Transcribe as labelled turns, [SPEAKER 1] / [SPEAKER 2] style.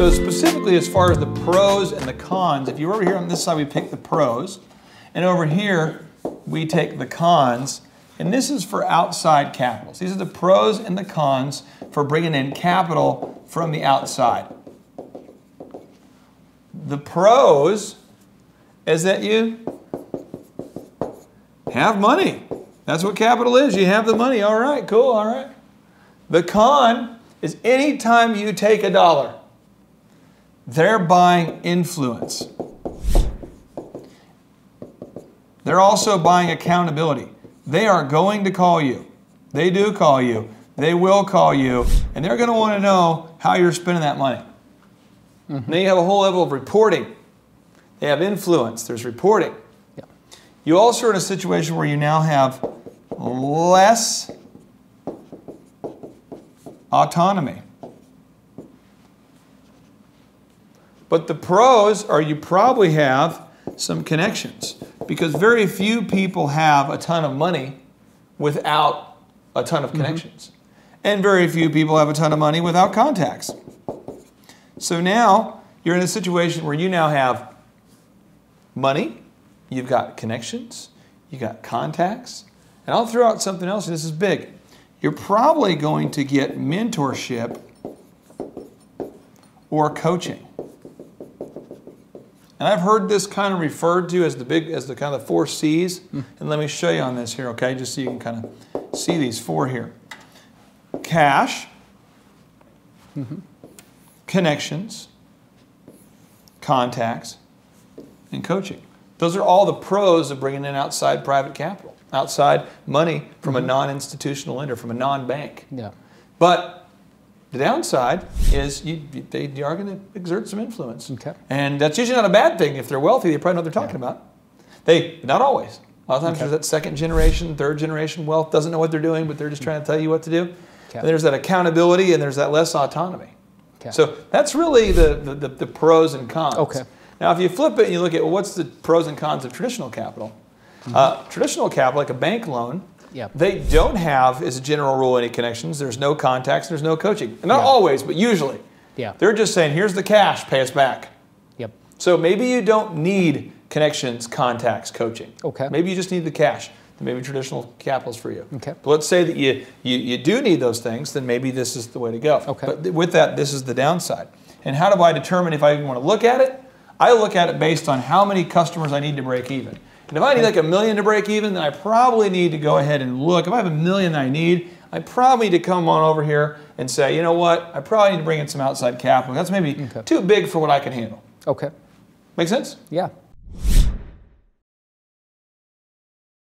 [SPEAKER 1] So specifically as far as the pros and the cons, if you're over here on this side, we pick the pros, and over here, we take the cons, and this is for outside capitals. These are the pros and the cons for bringing in capital from the outside. The pros is that you have money. That's what capital is. You have the money. All right, cool, all right. The con is anytime you take a dollar, they're buying influence. They're also buying accountability. They are going to call you. They do call you. They will call you. And they're going to want to know how you're spending that money. Mm-hmm. Then you have a whole level of reporting. They have influence. There's reporting. Yeah. You also are in a situation where you now have less autonomy. But the pros are you probably have some connections, because very few people have a ton of money without a ton of connections. And very few people have a ton of money without contacts. So now you're in a situation where you now have money, you've got connections, you've got contacts, and I'll throw out something else, and this is big. You're probably going to get mentorship or coaching. And I've heard this kind of referred to as the kind of 4 C's. And let me show you on this here, okay, just so you can kind of see these 4 here. Cash, connections, contacts, and coaching. Those are all the pros of bringing in outside private capital, outside money from a non-institutional lender, from a non-bank. Yeah. But the downside is they are going to exert some influence. Okay. And that's usually not a bad thing. If they're wealthy, they probably know what they're talking about. Not always. A lot of times there's that second generation, third generation wealth, doesn't know what they're doing, but they're just trying to tell you what to do. Okay. And there's that accountability and there's that less autonomy. Okay. So that's really the pros and cons. Okay. Now if you flip it and you look at, well, what's the pros and cons of traditional capital? Traditional capital, like a bank loan, they don't have, as a general rule, any connections. There's no contacts, there's no coaching. And not always, but usually. Yeah. They're just saying, here's the cash, pay us back. Yep. So maybe you don't need connections, contacts, coaching. Okay. Maybe you just need the cash. Then maybe traditional capital's for you. Okay. But let's say that you do need those things, then maybe this is the way to go. Okay. But with that, this is the downside. And how do I determine if I even want to look at it? I look at it based on how many customers I need to break even. And if I need like $1 million to break even, then I probably need to go ahead and look. If I have $1 million I need, I probably need to come on over here and say, you know what, I probably need to bring in some outside capital. That's maybe too big for what I can handle. Okay. Make sense?
[SPEAKER 2] Yeah.